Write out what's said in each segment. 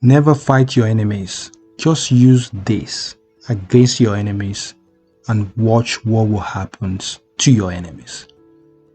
Never fight your enemies. Just use this against your enemies and watch what will happen to your enemies.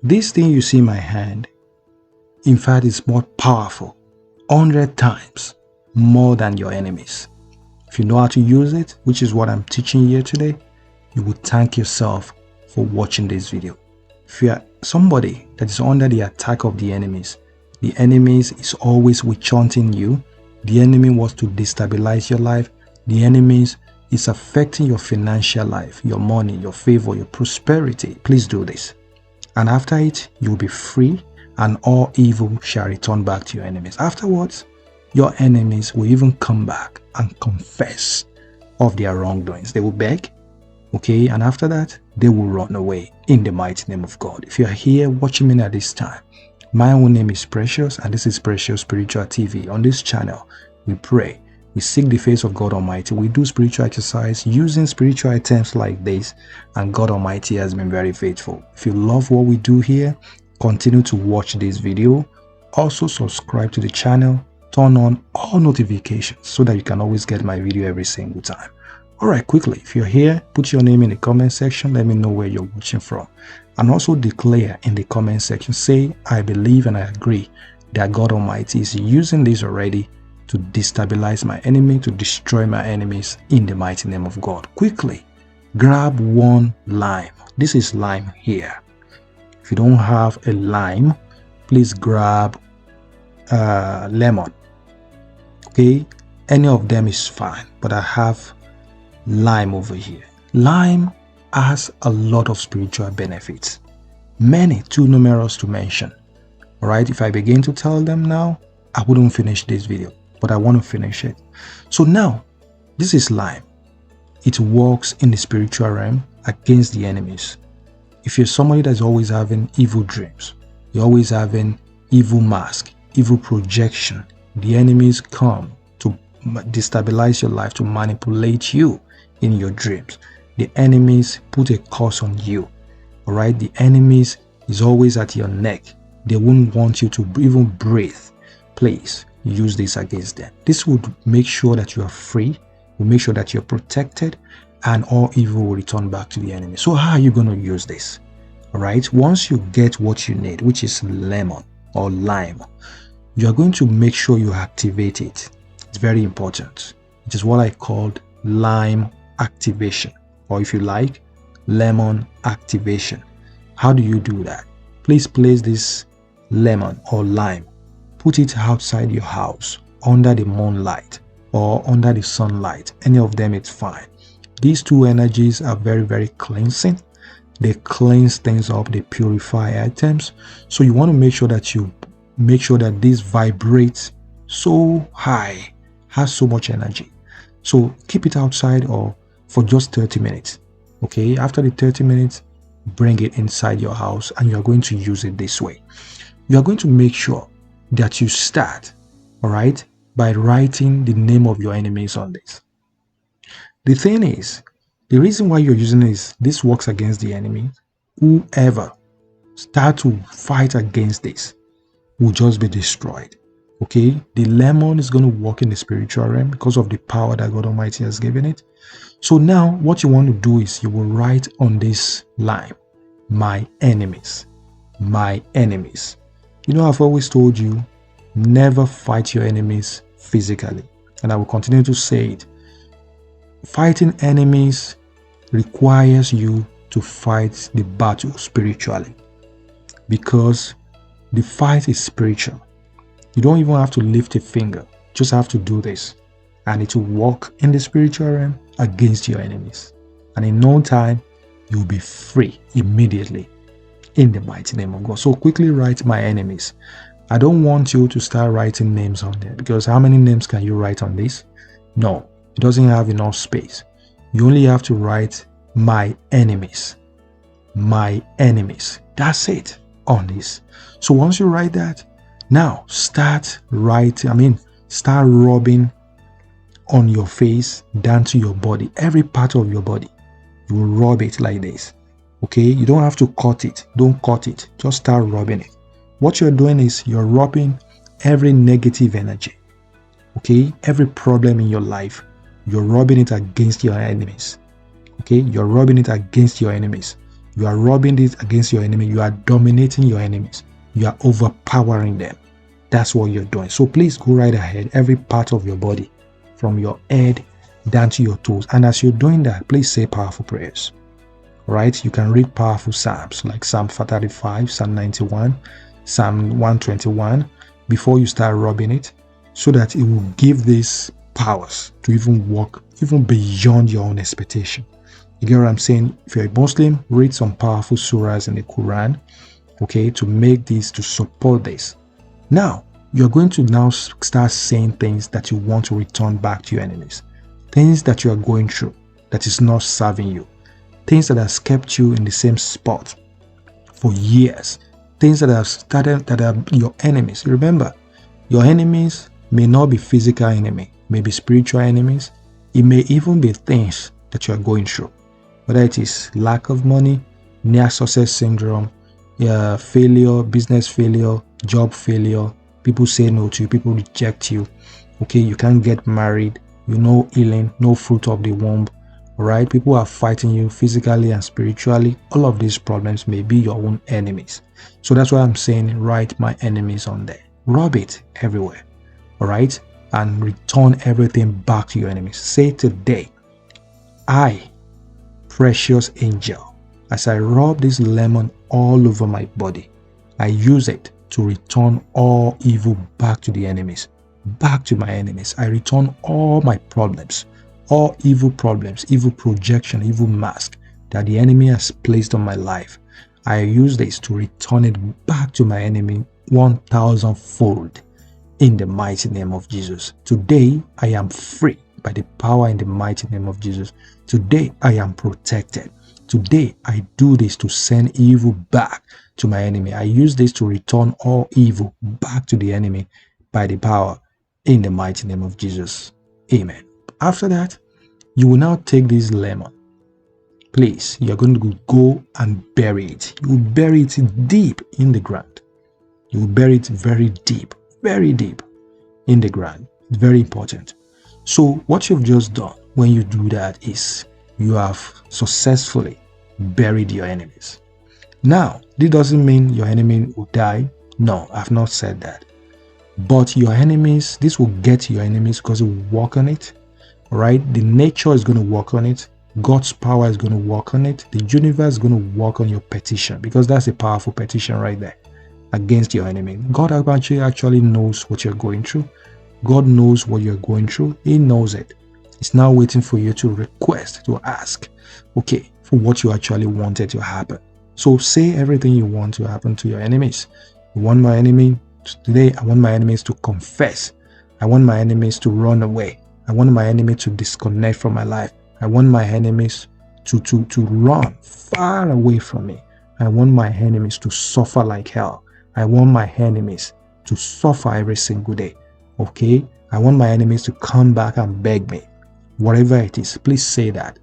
This thing you see in my hand, in fact, is more powerful, 100 times more than your enemies. If you know how to use it, which is what I'm teaching here today, you will thank yourself for watching this video. If you are somebody that is under the attack of the enemies is always witch-hunting you, the enemy wants to destabilize your life, the enemies is affecting your financial life, your money, your favor, your prosperity, please do this. And after it, you will be free, and all evil shall return back to your enemies. Afterwards, your enemies will even come back and confess of their wrongdoings. They will beg, okay, and after that, they will run away in the mighty name of God. If you are here watching me at this time, my own name is Precious, and this is Precious Spiritual TV. On this channel, we pray, we seek the face of God Almighty, we do spiritual exercise using spiritual items like this, and God Almighty has been very faithful. If you love what we do here, continue to watch this video. Also subscribe to the channel, turn on all notifications so that you can always get my video every single time. Alright, quickly, if you're here, put your name in the comment section, let me know where you're watching from. And also declare in the comment section, say, I believe and I agree that God Almighty is using this already to destabilize my enemy, to destroy my enemies in the mighty name of God. Quickly, grab one lime. This is lime here. If you don't have a lime, please grab lemon. Okay, any of them is fine, but I have lime over here. Lime has a lot of spiritual benefits, many too numerous to mention. All right, if I begin to tell them now, I wouldn't finish this video, but I want to finish it. So now, this is lime. It works in the spiritual realm against the enemies. If you're somebody that's always having evil dreams, you're always having evil mask, evil projection, the enemies come to destabilize your life, to manipulate you in your dreams. The enemies put a curse on you. All right, the enemies is always at your neck. They won't want you to even breathe. Please use this against them. This would make sure that you are free, will make sure that you're protected, and all evil will return back to the enemy. So how are you going to use this? All right, once you get what you need, which is lemon or lime, you are going to make sure you activate it. It's very important. It is what I called lime activation, or if you like, lemon activation. How do you do that? Please place this lemon or lime, put it outside your house under the moonlight or under the sunlight. Any of them, it's fine. These two energies are very, very cleansing. They cleanse things up, they purify items. So you want to make sure that this vibrates so high, has so much energy. So keep it outside or for just 30 minutes. Okay, after the 30 minutes, bring it inside your house, and you're going to use it this way. You are going to make sure that you start, all right, by writing the name of your enemies on this. The thing is, the reason why you're using this works against the enemy. Whoever start to fight against this will just be destroyed. Okay, the lemon is going to work in the spiritual realm because of the power that God Almighty has given it. So now what you want to do is you will write on this lime, my enemies, my enemies. You know, I've always told you, never fight your enemies physically, and I will continue to say it. Fighting enemies requires you to fight the battle spiritually, because the fight is spiritual. You don't even have to lift a finger, just have to do this, and it will work in the spiritual realm against your enemies. And in no time, you'll be free immediately in the mighty name of God. So quickly write my enemies. I don't want you to start writing names on there, because how many names can you write on this? No, it doesn't have enough space. You only have to write my enemies. My enemies. That's it on this. So once you write that, now start writing, start rubbing on your face down to your body, every part of your body. You will rub it like this. Okay, you don't have to cut it. Don't cut it. Just start rubbing it. What you're doing is you're rubbing every negative energy. Okay, every problem in your life, you're rubbing it against your enemies. Okay, you're rubbing it against your enemies. You are rubbing it against your enemy. You are dominating your enemies. You are overpowering them. That's what you're doing. So please go right ahead, every part of your body, from your head down to your toes. And as you're doing that, please say powerful prayers. Right? You can read powerful Psalms like Psalm 35, Psalm 91, Psalm 121 before you start rubbing it, so that it will give these powers to even work even beyond your own expectation. You get what I'm saying? If you're a Muslim, read some powerful surahs in the Quran, okay, to make this, to support this. Now, you're going to now start saying things that you want to return back to your enemies. Things that you are going through that is not serving you. Things that has kept you in the same spot for years. Things that have started, that are your enemies. Remember, your enemies may not be physical enemy, may be spiritual enemies. It may even be things that you are going through. Whether it is lack of money, near success syndrome, failure, business failure, job failure, people say no to you, people reject you, okay, you can't get married, you know, healing, no fruit of the womb, right? People are fighting you physically and spiritually. All of these problems may be your own enemies. So that's why I'm saying write my enemies on there. Rub it everywhere, all right? And return everything back to your enemies. Say today, I, precious angel, as I rub this lemon all over my body, I use it to return all evil back to the enemies, back to my enemies. I return all my problems, all evil problems, evil projection, evil mask that the enemy has placed on my life. I use this to return it back to my enemy 1,000-fold in the mighty name of Jesus. Today, I am free by the power in the mighty name of Jesus. Today, I am protected. Today, I do this to send evil back to my enemy. I use this to return all evil back to the enemy by the power in the mighty name of Jesus. Amen. After that, you will now take this lemon. Please, you're going to go and bury it. You will bury it deep in the ground. You will bury it very deep in the ground. It's very important. So what you've just done when you do that is you have successfully buried your enemies. Now, this doesn't mean your enemy will die. No, I've not said that. But your enemies, this will get your enemies because it will work on it. All right? The nature is going to work on it. God's power is going to work on it. The universe is going to work on your petition, because that's a powerful petition right there against your enemy. God actually knows what you're going through. God knows what you're going through. He knows it. It's now waiting for you to request, to ask, okay, for what you actually wanted to happen. So say everything you want to happen to your enemies. You want my enemy today, I want my enemies to confess. I want my enemies to run away. I want my enemy to disconnect from my life. I want my enemies to run far away from me. I want my enemies to suffer like hell. I want my enemies to suffer every single day. Okay? I want my enemies to come back and beg me. Whatever it is, please say that.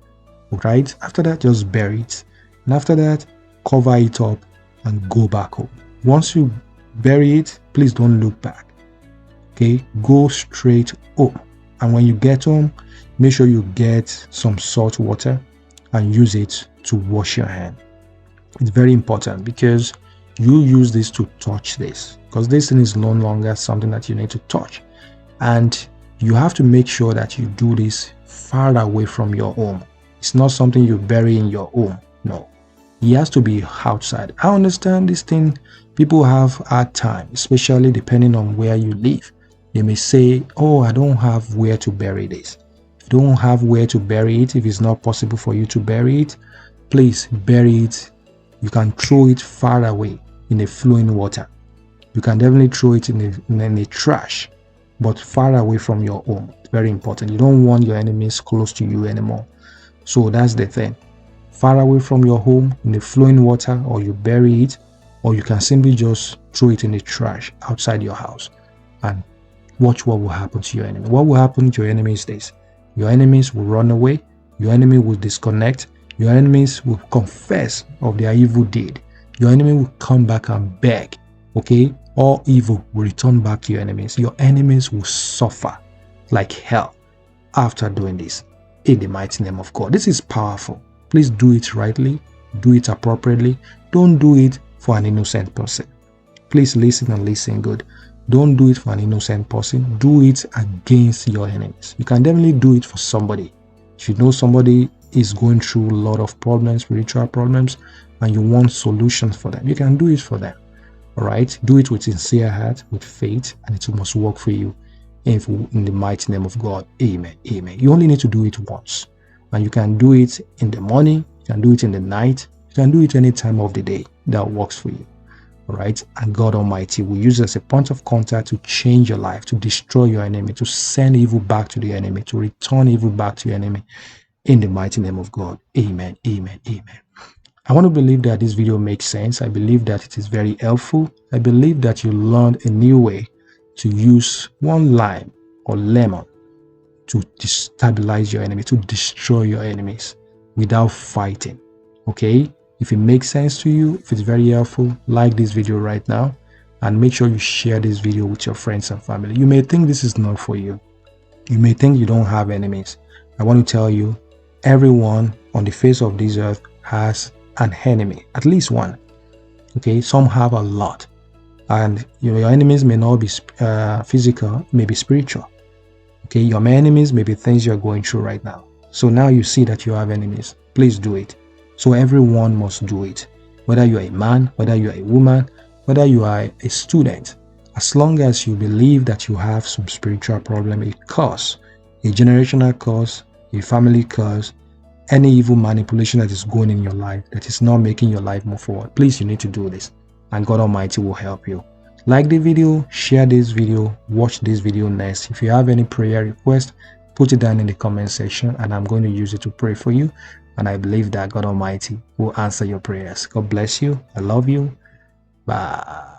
Alright? After that, just bury it. And after that, cover it up and go back home. Once you bury it, please don't look back. Okay? Go straight home. And when you get home, make sure you get some salt water and use it to wash your hand. It's very important because you use this to touch this, because this thing is no longer something that you need to touch. And you have to make sure that you do this far away from your home. It's not something you bury in your home. No, it has to be outside. I understand this thing. People have hard time, especially depending on where you live. They may say, oh, I don't have where to bury this. If you don't have where to bury it, if it's not possible for you to bury it, please bury it. You can throw it far away in the flowing water. You can definitely throw it in the trash, but far away from your home. It's very important. You don't want your enemies close to you anymore. So that's the thing. Far away from your home in the flowing water, or you bury it, or you can simply just throw it in the trash outside your house and watch what will happen to your enemy. What will happen to your enemy is this. Your enemies will run away. Your enemy will disconnect. Your enemies will confess of their evil deed. Your enemy will come back and beg. Okay? All evil will return back to your enemies. Your enemies will suffer. like hell after doing this in the mighty name of God. This is powerful. Please do it rightly, do it appropriately. Don't do it for an innocent person. Please listen and listen good. Don't do it for an innocent person. Do it against your enemies. You can definitely do it for somebody. If you know somebody is going through a lot of problems, spiritual problems, and you want solutions for them, you can do it for them. All right? Do it with sincere heart, with faith, and it must work for you in the mighty name of God. Amen. Amen. You only need to do it once. And you can do it in the morning, you can do it in the night, you can do it any time of the day that works for you. All right? And God Almighty will use it as a point of contact to change your life, to destroy your enemy, to send evil back to the enemy, to return evil back to your enemy in the mighty name of God. Amen. Amen. Amen. I want to believe that this video makes sense. I believe that it is very helpful. I believe that you learned a new way to use one lime or lemon to destabilize your enemy, to destroy your enemies without fighting. Okay? If it makes sense to you, if it's very helpful, like this video right now and make sure you share this video with your friends and family. You may think this is not for you. You may think you don't have enemies. I want to tell you, everyone on the face of this earth has an enemy, at least one. Okay? Some have a lot. And your enemies may not be physical, may be spiritual. Okay, your enemies may be things you're going through right now. So now you see that you have enemies. Please do it. So everyone must do it. Whether you are a man, whether you are a woman, whether you are a student. As long as you believe that you have some spiritual problem, a curse, a generational curse, a family curse, any evil manipulation that is going in your life, that is not making your life move forward, please, you need to do this. And God Almighty will help you. Like the video, share this video, watch this video next. If you have any prayer request, put it down in the comment section and I'm going to use it to pray for you. And I believe that God Almighty will answer your prayers. God bless you. I love you. Bye.